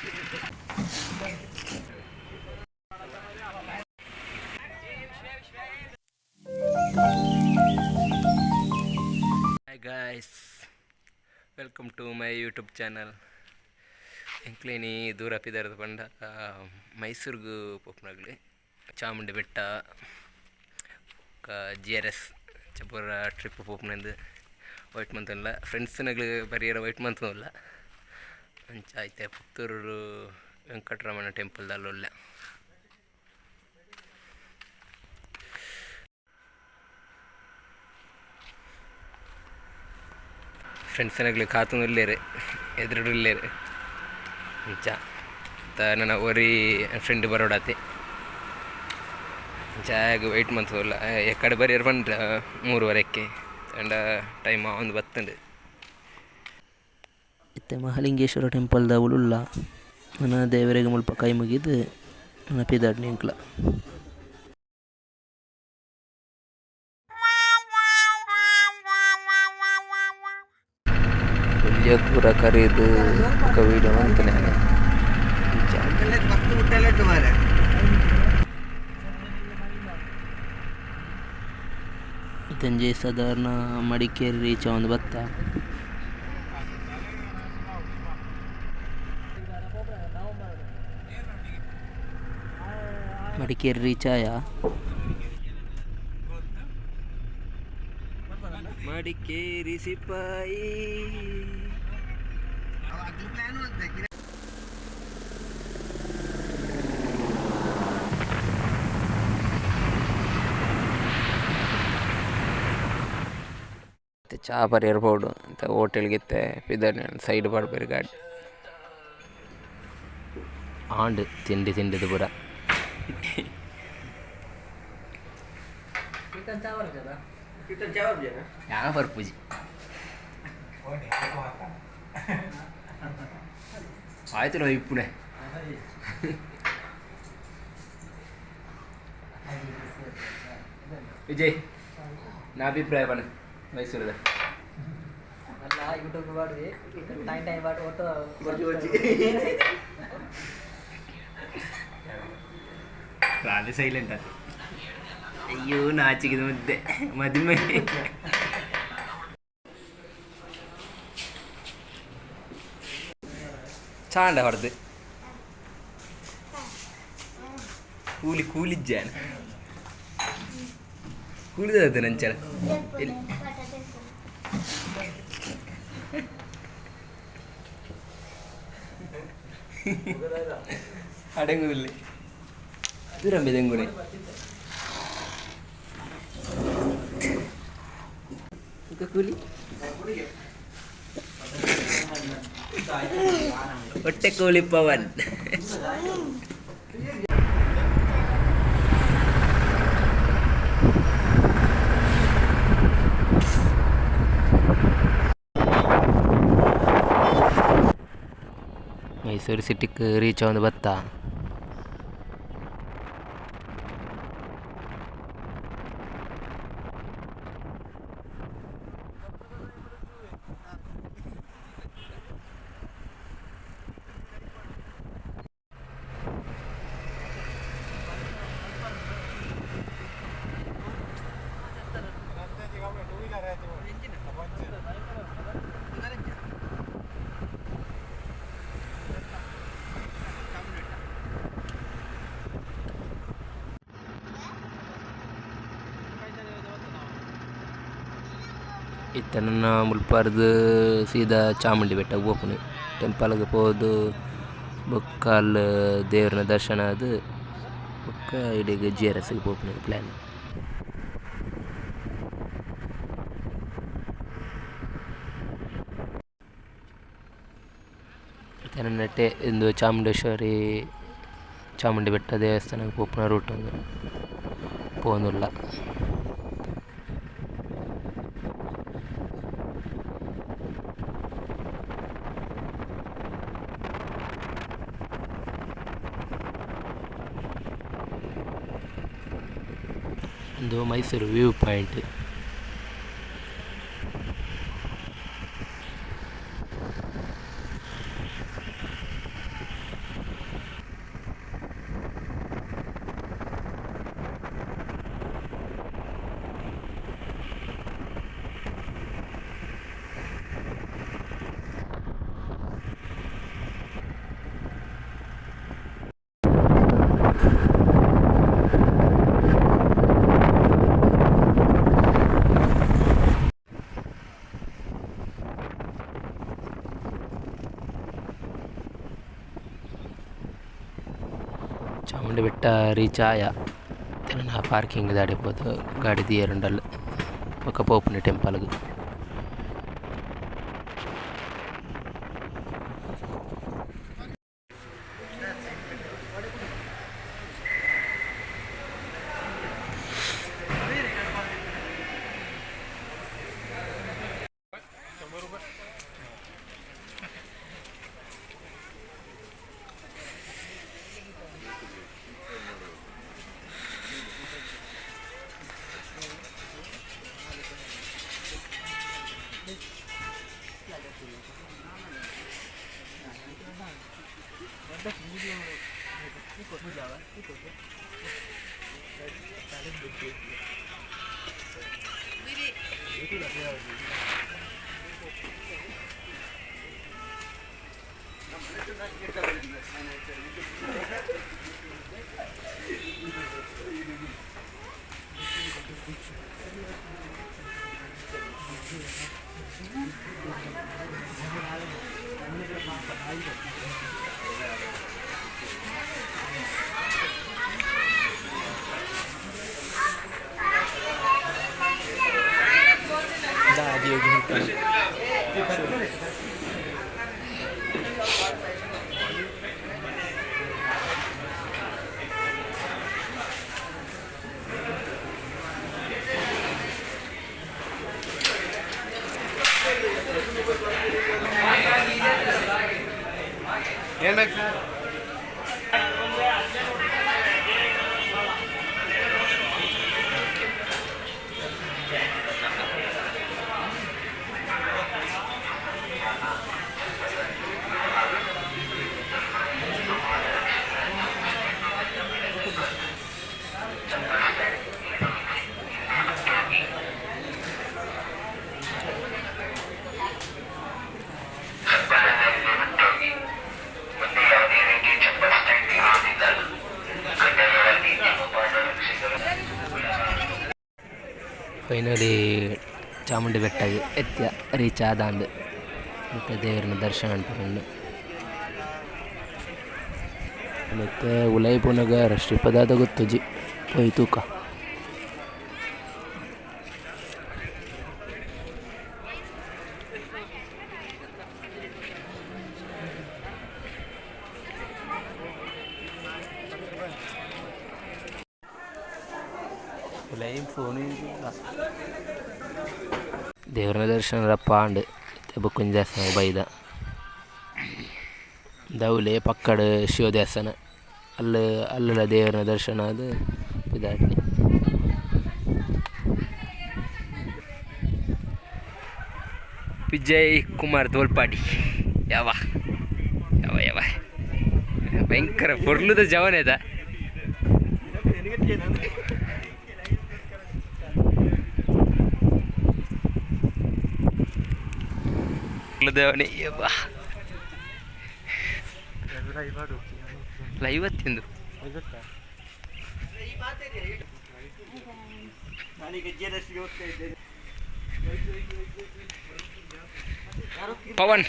Hi guys, welcome to my YouTube channel. ಎಂಕ್ಲೇನಿ ದೂರ ಪಿದಾರದ ಪಂಡ ಮೈಸೂರಿಗೂ ಪೋಪುನಾಗ್ಲಿ ಚಾಮುಂಡಿ ಬೆಟ್ಟ GRS ಚಪೂರ ಟ್ರಿಪ್ ಪೋಪುನಂದು ವೈಟ್ ಮಂತಲ್ಲ ಫ್ರೆಂಡ್ಸ್ನಾಗ್ಲಿ ಪರಿಯರ ವೈಟ್ ಮಂತಲ್ಲ ಅಂಚ ಆಯ್ತೆ ಪುತ್ತೂರು ವೆಂಕಟರಮಣ ಟೆಂಪಲ್ದಲ್ಲ ಫ್ರೆಂಡ್ಸ್ನಾಗ್ಲಿ ಕಾತುಂದಿಲ್ಲೇರು ಎದುರುಡಿಲ್ಲೇರು ಅಂಚ ನನ್ನ ಒರಿ ಫ್ರೆಂಡ್ ಬರೋಡಾತಿ ಜಾಗ ವೆಯ್ಟ್ ಮಂತಲ್ಲ ಎಕ್ಕಡೆ ಬರೀ ಬಂದ್ರ 3:30ಕ್ಕೆ ಅಂಡ ಟೈಮ್ ಒಂದು ಬತ್ತುಂಡು ಇತ್ತೆ ಮಹಾಲಿಂಗೇಶ್ವರ ಟೆಂಪಲ್ದ ಉಳುಲ್ಲ ನನ್ನ ದೇವರಿಗೆ ಮುಲ್ಪ ಕೈ ಮುಗಿದು ನನ್ನ ಪಿದಾಡ್ನಿ ಇಂಕ್ಲ ಪೂರ ಕರೀದು ವೀಡಿಯೋ ಅಂತಾನೆ ಇತ್ತಂಜೆ ಸಾಧಾರಣ ಮಡಿಕೇರಿ ರೀಚ್ ಒಂದು ಬತ್ತ ಮಡಿಕೇರಿ ರೀಚ್ ಆಯ ಮಡಿಕೇರಿ ಸಿಪಾಯಿ ಚಾ ಬರೀ ಇರ್ಬೋದು ಅಂತ ಹೋಟೆಲ್ಗಿತ್ತೆ ಪಿದರ್ ಸೈಡ್ ಬರ್ಬೇರಿ ಗಾಡಿ ಆಂಡ್ ತಿಂಡಿದು ಪೂರ ಯಾವ ಬರ್ಪೂಜಿ ಆಯ್ತು ಇಪ್ಪುಣೆ ವಿಜಯ್ ನಾ ಅಭಿಪ್ರಾಯ ಬಣ್ಣ ಮೈಸೂರದ ರಾಧೆ ಸೈಲೆಂಟ್ ಅದು ಅಯ್ಯೋ ನಾಚಿಕಿದ ಮುದ್ದೆ ಮದುವೆ ಚಾಂಡ ಹೊಡೆದು ಕೂಲಿಜ್ಜಾನ ಕೂಲಿದ ನಂಚರ ಎಲ್ಲಿ ಅಡಂಗುದಿಲ್ಲ ದೂರಂಬೆದೆಂಗುನೆ ಕೂಲಿ ಹೊಟ್ಟೆ ಕೋಳಿ ಪವನ್ ಮೈಸೂರು ಸಿಟಿಗೆ ರೀಚ್ ಒಂದು ಬತ್ತ ಇತ್ತ ನನ್ನ ಮುಲ್ಪಾರ್ದು ಸೀದಾ ಚಾಮುಂಡಿ ಬೆಟ್ಟ ಹೋಗ್ಪುನೆ ಟೆಂಪಲ್ಗೆ ಹೋದು ಬೊಕ್ಕ ಅಲ್ಲಿ ದೇವ್ರನ್ನ ದರ್ಶನ ಅದು ಬೊಕ್ಕ ಇಡೀಗೆ GRSಗೆ ಹೋಗ್ಪುನೆ ಪ್ಲ್ಯಾನ್. ಮತ್ತು ನನ್ನ ನೆಟ್ಟೆ ಇಂದು ಚಾಮುಂಡೇಶ್ವರಿ ಚಾಮುಂಡಿ ಬೆಟ್ಟ ದೇವಸ್ಥಾನಕ್ಕೆ ಹೋಗ್ಪುನ ರೂಟ್ ಒಂದು ಪೋನುಲ್ಲ. ಒಂದು ಮೈಸೂರು ವ್ಯೂ ಪಾಯಿಂಟ್. ಚಾಮುಂಡಿ ಬೆಟ್ಟ ರೀಚ್ ಆಯ ನಾ ಪಾರ್ಕಿಂಗ್ ದಾಡಿಪೋದು ಗಾಡಿ ದಿಯರುಂಡಲ್ಲ ಬೊಕ್ಕ ಪೋಪುನೆ ಟೆಂಪಲ್ಗೆ. ಫೈನಲಿ ಚಾಮುಂಡಿ ಬೆಟ್ಟಗೆ ಎತ್ಯ ರೀಚ್ ಆದಾಂಡ್ ಮತ್ತು ದೇವರನ್ನ ದರ್ಶನ ಅಂಟುಕೊಂಡು ಮತ್ತು ಉಲೈಪುನಗ ಶ್ರೀಪದಾದ ಗೊತ್ತುಜಿ ಪೋಯಿ ತೂಕ ದೇವರ ದರ್ಶನ ಪಾಂಡ್ ಬುಕ್ಕುಂಜ ದೇವಸ್ಥಾನ ಬೈದ ದೌಲೆ ಪಕ್ಕಡ ಶಿವ ದೇವಸ್ಥಾನ ಅಲ್ಲ ದೇವರ ದರ್ಶನ ಅದು ಇದಾಡ್ಲಿ. ವಿಜಯ್ ಕುಮಾರ್ ತೋಲ್ಪಾಡಿ ಯಾವ ಯಾವ ಯಾವ ಭಯಂಕರ ಪೊರ್ಲುದ ಜವನೇದ ದೇವನೇ ಐವತ್ತಿಂದು ಪವನ್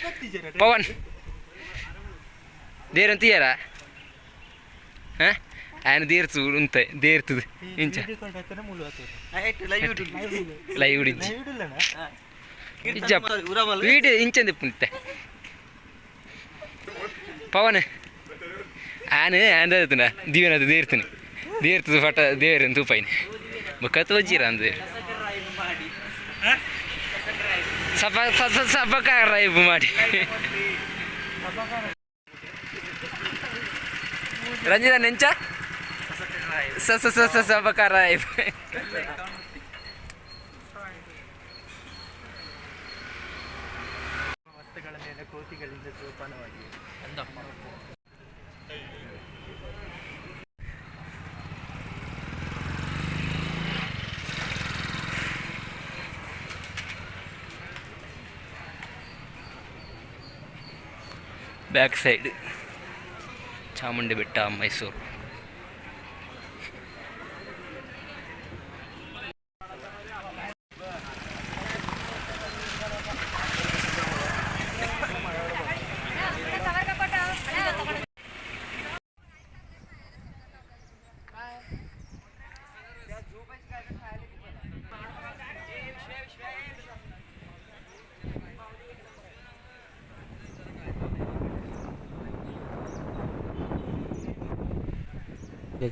ಪವನ್ ದೇರಂತೀಯರ ಹಾಂ ఆయన తీర్చు ఉంటాయి తీరుతుంది ఇంచ లైవ్ వీడియో ఇంచంది పుంటే పవన్ ఆయన చదువుతున్నా దీవెన తీరుతుంది పట్ట దేవరు తూపైన కథ వచ్చిరా అంత సబ్బకార ఇప్పు మాటి ರಂಜಿತ ನೆಂಚ ಸಬಕಾರ ವಸ್ತುಗಳ ಮೇಲೆ ಕೋತಿಗಳಿಂದ ಜೋಪಾನವಾಗಿ ಬ್ಯಾಕ್ ಸೈಡ್ ಚಾಮುಂಡಿ ಬೆಟ್ಟ ಮೈಸೂರು.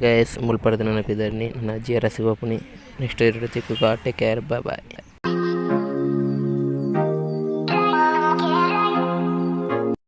ಗೈಸ್ ಮುಲ್ಪರ್ದು ನನ್ನ ಪಿದಾಡ್ನಿ ನನ್ನ GRS ಗೆ ಹೋಗ್ನಿ ನೆಕ್ಸ್ಟ್ ಇರೋ ತಿಕ್ಕುಗ ಟೇಕ್ ಕೇರ್ ಬಾಯ್ ಬಾಯ್.